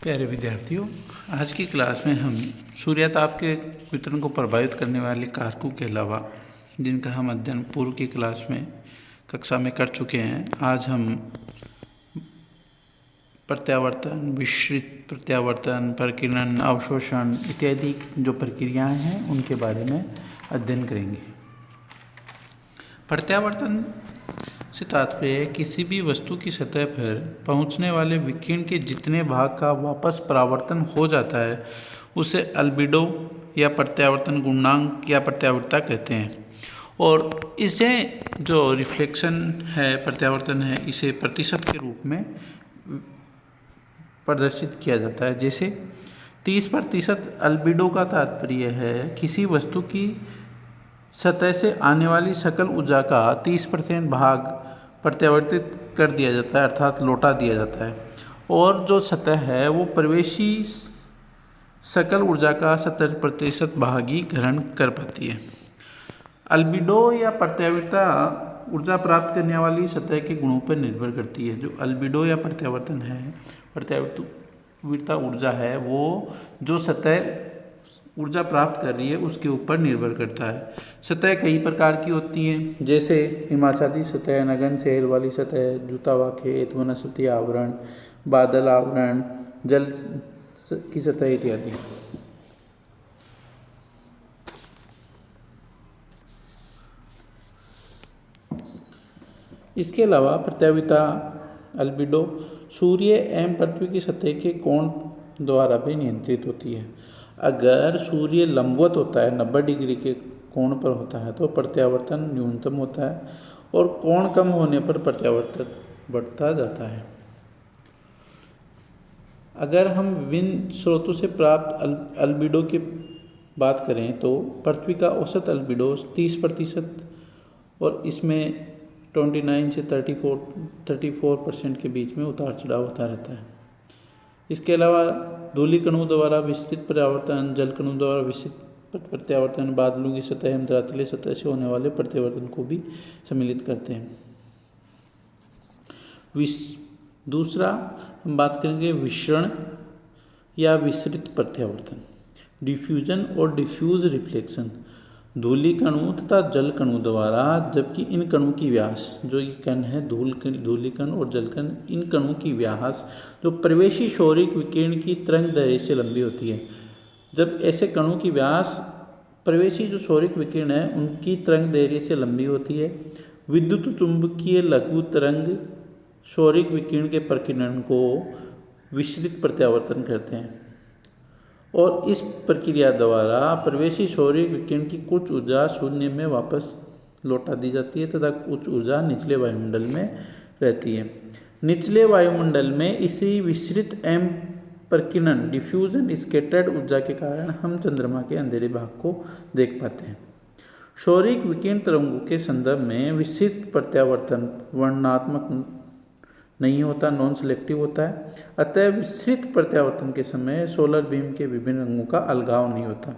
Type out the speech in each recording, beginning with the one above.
प्यारे विद्यार्थियों, आज की क्लास में हम सूर्यताप के वितरण को प्रभावित करने वाले कारकों के अलावा जिनका हम अध्ययन पूर्व की क्लास में कक्षा में कर चुके हैं, आज हम प्रत्यावर्तन, विसरित प्रत्यावर्तन, प्रकीर्णन, अवशोषण इत्यादि जो प्रक्रियाएं हैं उनके बारे में अध्ययन करेंगे। प्रत्यावर्तन से तात्पर्य किसी भी वस्तु की सतह पर पहुंचने वाले विकिरण के जितने भाग का वापस परावर्तन हो जाता है उसे अल्बिडो या प्रत्यावर्तन गुणांक या प्रत्यावर्तकता कहते हैं। और इसे जो रिफ्लेक्शन है, प्रत्यावर्तन है, इसे प्रतिशत के रूप में प्रदर्शित किया जाता है। जैसे 30% अल्बिडो का तात्पर्य है किसी वस्तु की सतह से आने वाली सकल ऊर्जा का 30% भाग प्रत्यावर्तित कर दिया जाता है, अर्थात लौटा दिया जाता है। और जो सतह है वो प्रवेशी सकल ऊर्जा का 70% भाग ही ग्रहण कर पाती है। अल्बिडो या प्रत्यावर्तकता ऊर्जा प्राप्त करने वाली सतह के गुणों पर निर्भर करती है। जो अल्बिडो या प्रत्यावर्तन है, प्रत्यावर्तकता ऊर्जा है, वो जो सतह ऊर्जा प्राप्त कर रही है उसके ऊपर निर्भर करता है। सतह कई प्रकार की होती हैं, जैसे हिमाच्छादित सतह, नगन शैल वाली सतह, जूता व खेत, वनस्पति आवरण, बादल आवरण, जल की सतह इत्यादि। इसके अलावा प्रत्यावर्तकता अल्बिडो सूर्य एवं पृथ्वी की सतह के कोण द्वारा भी नियंत्रित होती है। अगर सूर्य लंबवत होता है, 90 डिग्री के कोण पर होता है, तो प्रत्यावर्तन न्यूनतम होता है और कोण कम होने पर प्रत्यावर्तन बढ़ता जाता है। अगर हम विभिन्न स्रोतों से प्राप्त अल्बिडो की बात करें तो पृथ्वी का औसत अल्बिडो 30% और इसमें 29 से 34% के बीच में उतार चढ़ाव होता रहता है। इसके अलावा धूलिकणों द्वारा विस्तृत प्रत्यावर्तन, जलकणों द्वारा विस्तृत प्रत्यावर्तन, बादलों की सतह एवं धरातलीय सतह से होने वाले प्रत्यावर्तन को भी सम्मिलित करते हैं। दूसरा हम बात करेंगे विसरण या विसरित प्रत्यावर्तन, डिफ्यूजन और डिफ्यूज रिफ्लेक्शन। धूलिकणों तथा जलकणों द्वारा, जबकि इन कणों की व्यास, जो ये कण है धूलिकण और जलकण, इन कणों की व्यास जो प्रवेशी सौरिक विकिरण की तरंग दैर्ध्य से लंबी होती है। जब ऐसे कणों की व्यास प्रवेशी जो सौरिक विकिरण है उनकी तरंग दैर्ध्य से लंबी होती है, विद्युत चुंबकीय लघु तरंग सौरिक विकिरण के प्रकीर्णन को विसरित प्रत्यावर्तन कहते हैं। और इस प्रक्रिया द्वारा प्रवेशी सौरिक विकिरण की कुछ ऊर्जा शून्य में वापस लौटा दी जाती है तथा कुछ ऊर्जा निचले वायुमंडल में रहती है। निचले वायुमंडल में इसी विसरित एवं प्रकीर्णन डिफ्यूजन स्कैटर्ड ऊर्जा के कारण हम चंद्रमा के अंधेरे भाग को देख पाते हैं। सौरिक विकिरण तरंगों के संदर्भ में विसरित प्रत्यावर्तन वर्णनात्मक नहीं होता, नॉन सिलेक्टिव होता है। अतः विसरित प्रत्यावर्तन के समय सोलर बीम के विभिन्न रंगों का अलगाव नहीं होता।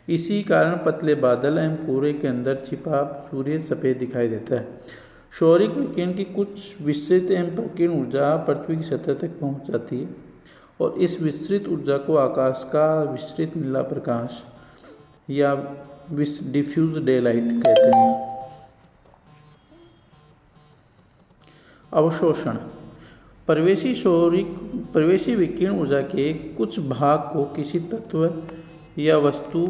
इसी कारण पतले बादल एवं कोहरे के अंदर छिपा सूर्य सफ़ेद दिखाई देता है। सौरिक विकिरण की कुछ विसरित एवं प्रकीर्ण ऊर्जा पृथ्वी की सतह तक पहुंच जाती है और इस विसरित ऊर्जा को आकाश का विसरित नीला प्रकाश या डिफ्यूज डे लाइट कहते हैं। अवशोषण प्रवेशी विकिरण ऊर्जा के कुछ भाग को किसी तत्व या वस्तु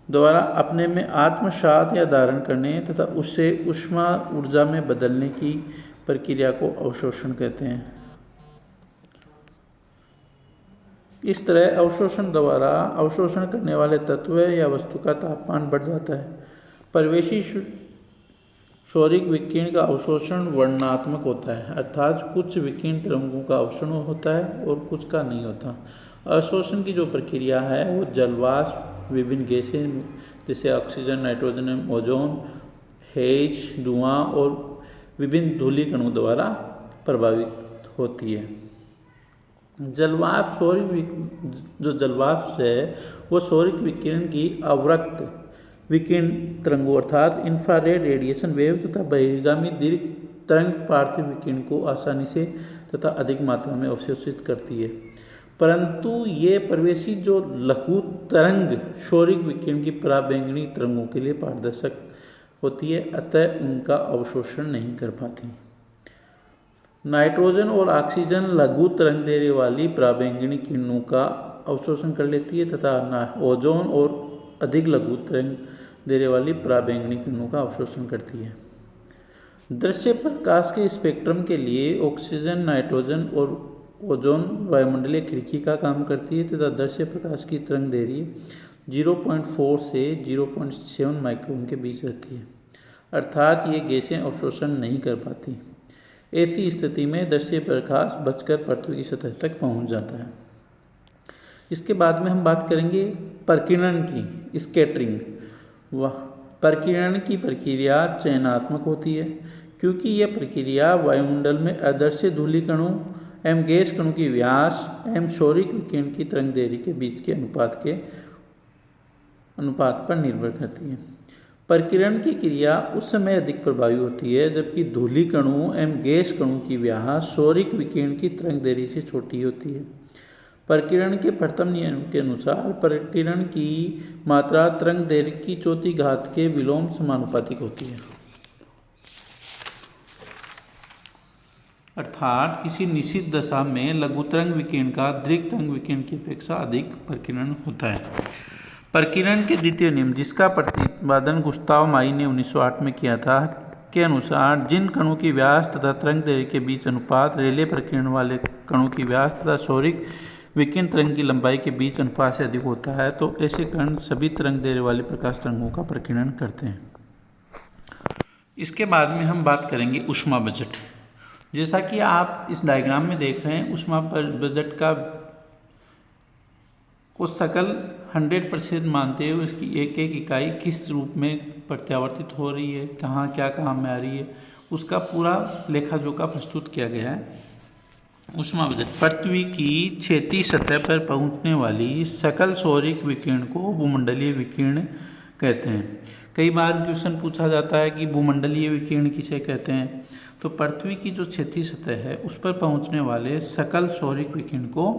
द्वारा अपने में आत्मसात या धारण करने तथा उससे ऊष्मा ऊर्जा में बदलने की प्रक्रिया को अवशोषण कहते हैं। इस तरह अवशोषण द्वारा अवशोषण करने वाले तत्व या वस्तु का तापमान बढ़ जाता है। प्रवेशी सौरिक विकिरण का अवशोषण वर्णनात्मक होता है, अर्थात कुछ विकिरण तरंगों का अवशोषण होता है और कुछ का नहीं होता। अवशोषण की जो प्रक्रिया है वो जलवाष्प, विभिन्न गैसें जैसे ऑक्सीजन, नाइट्रोजन, ओजोन, हेज, धुआं और विभिन्न धूलिकणों द्वारा प्रभावित होती है। जलवाष्प जलवाष्प है वो सौरिक विकिरण की अवरक्त विकिरण तरंगों अर्थात इंफ्रारेड रेडिएशन वेव तथा बहिर्गामी दीर्घ तरंग पार्थिव विकिरण को आसानी से तथा अधिक मात्रा में अवशोषित करती है। परंतु ये प्रवेशी जो लघु तरंग सौरिक विकिरण की पराबैंगनी तरंगों के लिए पारदर्शक होती है, अतः उनका अवशोषण नहीं कर पाती। नाइट्रोजन और ऑक्सीजन लघु तरंग देने वाली पराबैंगनी किरणों का अवशोषण कर लेती है तथा ओजोन और अधिक लघु तरंग देने वाली पराबैंगनी किरणों का अवशोषण करती है। दृश्य प्रकाश के स्पेक्ट्रम के लिए ऑक्सीजन, नाइट्रोजन और ओजोन वायुमंडलीय खिड़की का काम करती है तथा दृश्य प्रकाश की तरंग दैर्घ्य 0.4 से 0.7 माइक्रोन के बीच रहती है, अर्थात ये गैसें अवशोषण नहीं कर पाती। ऐसी स्थिति में दृश्य प्रकाश बचकर पृथ्वी की सतह तक पहुंच जाता है। इसके बाद में हम बात करेंगे प्रकीर्णन की, स्कैटरिंग। वह प्रकीर्णन की प्रक्रिया चयनात्मक होती है, क्योंकि यह प्रक्रिया वायुमंडल में अदृश्य धूलि कणों एवं गैस कणों की व्यास एवं सौरिक विकिरण की तरंग दैर्घ्य के बीच के अनुपात पर निर्भर करती है। प्रकीर्णन की क्रिया उस समय अधिक प्रभावी होती है जबकि धूलि कणों एवं गैस कणों की व्यास सौरिक विकिरण की तरंग दैर्घ्य से छोटी होती है। प्रकीर्णन के प्रथम नियम के अनुसार प्रकीर्णन की मात्रा तरंग दैर्घ्य की चौथी घात के विलोम समानुपातिक होती है, अर्थात किसी निश्चित दशा में लघु तरंग विकिरण का दीर्घ तरंग विकिरण की अपेक्षा अधिक प्रकीर्णन होता है। प्रकीर्णन के द्वितीय नियम, जिसका प्रतिपादन गुस्ताव माई ने 1908 में किया था, के अनुसार जिन कणों की व्यास तथा तरंग दैर्घ्य के बीच अनुपात रेले प्रकीर्णन वाले कणों की व्यास तथा सौरिक विकिरण तरंग की लंबाई के बीच अनुपात से अधिक होता है, तो ऐसे कण सभी तरंग दैर्घ्य वाले प्रकाश तरंगों का प्रकीर्णन करते हैं। इसके बाद में हम बात करेंगे ऊष्मा बजट। जैसा कि आप इस डायग्राम में देख रहे हैं, ऊष्मा बजट को सकल 100% मानते हुए इसकी एक एक इकाई किस रूप में प्रत्यावर्तित हो रही है, कहाँ क्या काम में आ रही है, उसका पूरा लेखा जोखा प्रस्तुत किया गया है। ऊष्मा बजट पृथ्वी की क्षैतिज सतह पर पहुंचने वाली सकल सौरिक विकिरण को भूमंडलीय विकिरण कहते हैं। कई बार क्वेश्चन पूछा जाता है कि भूमंडलीय विकिरण किसे कहते हैं, तो पृथ्वी की जो क्षैतिज सतह है उस पर पहुंचने वाले सकल सौरिक विकिरण को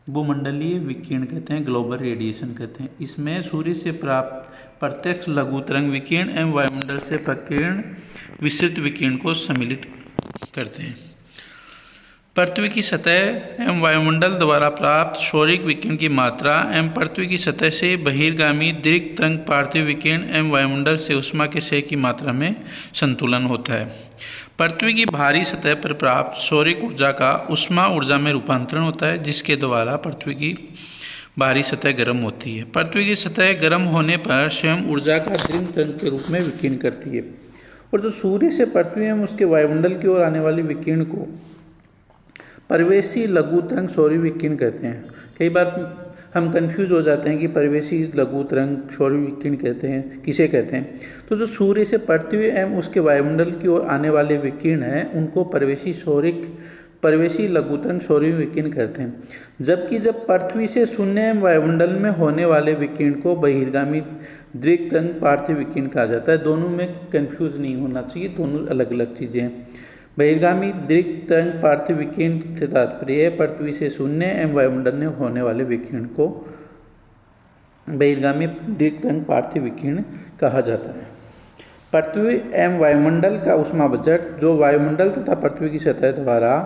भूमंडलीय विकिरण कहते हैं, ग्लोबल रेडिएशन कहते हैं। इसमें सूर्य से प्राप्त प्रत्यक्ष लघु तरंग विकिरण एवं वायुमंडल से प्रकीर्ण विस्तृत विकिरण को सम्मिलित करते हैं। पृथ्वी की सतह एवं वायुमंडल द्वारा प्राप्त सौरिक विकिरण की मात्रा एवं पृथ्वी की सतह से बहिर्गामी दीर्घ तरंग पार्थिव विकिरण एवं वायुमंडल से ऊष्मा के क्षय की मात्रा में संतुलन होता है। पृथ्वी की बाहरी सतह पर प्राप्त सौरिक ऊर्जा का ऊष्मा ऊर्जा में रूपांतरण होता है, जिसके द्वारा पृथ्वी की बाहरी सतह गर्म होती है। पृथ्वी की सतह गर्म होने पर स्वयं ऊर्जा का दीर्घ तरंग के रूप में विकिरण करती है, और जो सूर्य से पृथ्वी एवं उसके वायुमंडल की ओर आने वाली विकिरण को परिवेशी लघु तरंग सौरिक विकिरण कहते हैं। कई बार हम कंफ्यूज हो जाते हैं कि परिवेशी लघु तरंग सौरिक विकिरण कहते हैं किसे कहते हैं। तो जो सूर्य से पृथ्वी एवं उसके वायुमंडल की ओर आने वाले विकिरण हैं उनको परिवेशी लघु तरंग सौरिक विकिरण कहते हैं, जबकि जब पृथ्वी से शून्य एवं वायुमंडल में होने वाले विकिरण को बहिर्गामी दीर्घ तरंग पार्थिव विकिरण कहा जाता है। दोनों में कंफ्यूज नहीं होना चाहिए, दोनों अलग अलग चीज़ें हैं। बहिर्गामी दीर्घ तरंग पार्थिव विकिरण से तात्पर्य है पृथ्वी से शून्य एवं वायुमंडल में होने वाले विकिरण को बहिर्गामी दीर्घ तरंग पार्थिव विकिरण कहा जाता है। पृथ्वी एवं वायुमंडल का ऊष्मा बजट, जो वायुमंडल तथा पृथ्वी की सतह द्वारा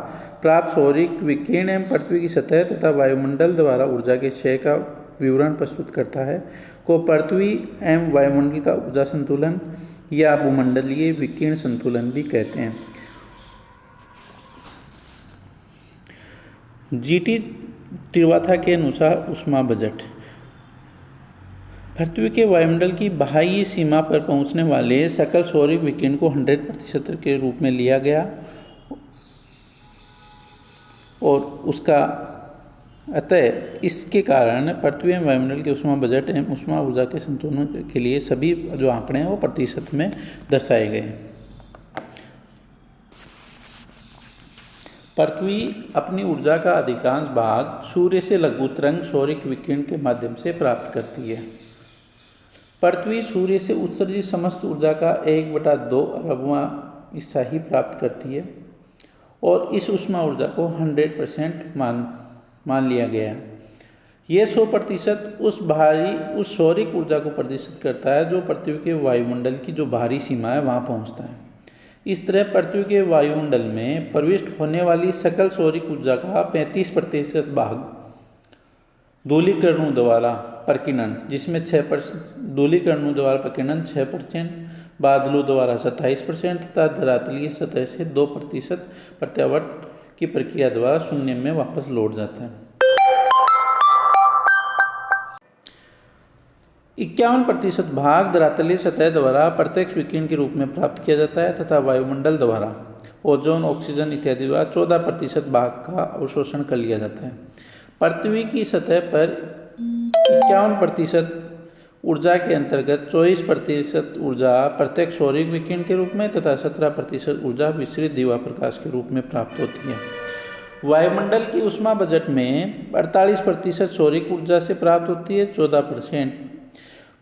प्राप्त सौरिक विकिरण एवं पृथ्वी की सतह तथा वायुमंडल द्वारा ऊर्जा के क्षय का विवरण प्रस्तुत करता है, को पृथ्वी एवं वायुमंडल का ऊर्जा संतुलन या भूमंडलीय विकिरण संतुलन भी कहते हैं। जीटी त्रिवाथा के अनुसार ऊष्मा बजट पृथ्वी के वायुमंडल की बाह्य सीमा पर पहुंचने वाले सकल सौरिक विकिरण को 100% के रूप में लिया गया और उसका अतः इसके कारण पृथ्वी एवं वायुमंडल के ऊष्मा बजट एवं ऊष्मा ऊर्जा के संतुलन के लिए सभी जो आंकड़े हैं वो प्रतिशत में दर्शाए गए हैं। पृथ्वी अपनी ऊर्जा का अधिकांश भाग सूर्य से लघु तरंग सौरिक विकिरण के माध्यम से प्राप्त करती है। पृथ्वी सूर्य से उत्सर्जित समस्त ऊर्जा का 1/2 अरबवां हिस्सा ही प्राप्त करती है और इस ऊष्मा ऊर्जा को 100% मान लिया गया है। ये 100% उस सौरिक ऊर्जा को प्रदर्शित करता है जो पृथ्वी के वायुमंडल की जो बाहरी सीमा है वहाँ पहुँचता है। इस तरह पृथ्वी के वायुमंडल में प्रविष्ट होने वाली सकल सौरिक ऊर्जा का 35% भाग धूलिकणों द्वारा प्रकीर्णन, जिसमें 6% धूलिकणों द्वारा प्रकीर्णन 6%, बादलों द्वारा 27% तथा धरातलीय सतह से 2% प्रत्यावर्तन की प्रक्रिया द्वारा शून्य में वापस लौट जाता है। 51% भाग धरातलीय सतह द्वारा प्रत्यक्ष विकिरण के रूप में प्राप्त किया जाता है तथा वायुमंडल द्वारा ओजोन, ऑक्सीजन इत्यादि द्वारा 14% भाग का अवशोषण कर लिया जाता है। पृथ्वी की सतह पर 51% ऊर्जा के अंतर्गत 24% ऊर्जा प्रत्यक्ष सौरिक विकिरण के रूप में तथा 17% ऊर्जा विसरित दीवा प्रकाश के रूप में प्राप्त होती है। वायुमंडल की ऊष्मा बजट में 48% सौरिक ऊर्जा से प्राप्त होती है, 14%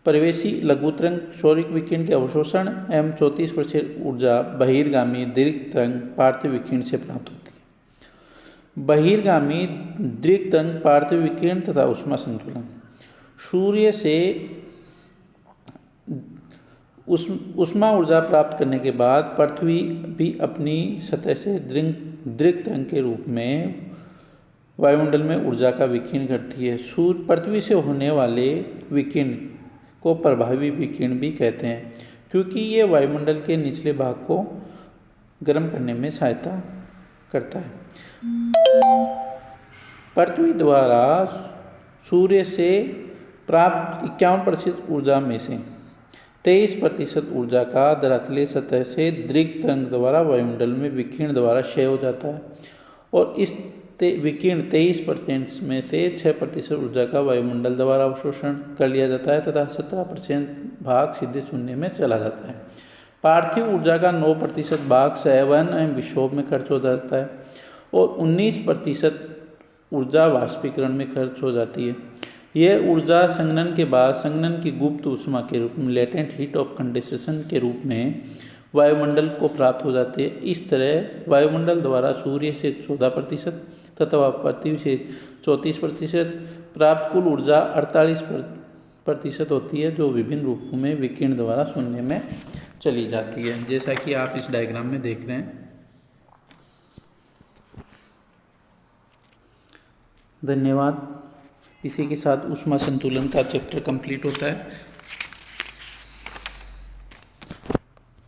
परिवेशी लघुतरंग सौरिक विकिरण के अवशोषण एवं 34% ऊर्जा बहिर्गामी दीर्घ तरंग पार्थिव विकिरण से प्राप्त होती है। बहिर्गामी दीर्घ तरंग पार्थिव विकिरण तथा ऊष्मा संतुलन। सूर्य से ऊष्मा ऊर्जा प्राप्त करने के बाद पृथ्वी भी अपनी सतह से दीर्घ तरंग के रूप में वायुमंडल में ऊर्जा का विकिरण करती है। सूर्य पृथ्वी से होने वाले विकिरण को प्रभावी विकिरण भी कहते हैं, क्योंकि ये वायुमंडल के निचले भाग को गर्म करने में सहायता करता है। पृथ्वी द्वारा सूर्य से प्राप्त 51% ऊर्जा में से 23% ऊर्जा का धरातलीय सतह से दीर्घ तरंग द्वारा वायुमंडल में विकिरण द्वारा क्षय हो जाता है और इस विकिरण 23% में से 6% ऊर्जा का वायुमंडल द्वारा अवशोषण कर लिया जाता है तथा 17% भाग सीधे शून्य में चला जाता है। पार्थिव ऊर्जा का 9% भाग संवहन एवं विक्षोभ में खर्च हो जाता है और 19% ऊर्जा वाष्पीकरण में खर्च हो जाती है। यह ऊर्जा संघनन के बाद संघनन की गुप्त ऊष्मा के रूप में लेटेंट हीट ऑफ कंडेंसेशन के रूप में वायुमंडल को प्राप्त हो जाती है। इस तरह वायुमंडल द्वारा सूर्य से 14% तथा पृथ्वी से 34% प्राप्त कुल ऊर्जा 48% होती है, जो विभिन्न रूपों में विकिरण द्वारा शून्य में चली जाती है, जैसा कि आप इस डायग्राम में देख रहे हैं। धन्यवाद। इसी के साथ ऊष्मा संतुलन का चैप्टर कंप्लीट होता है।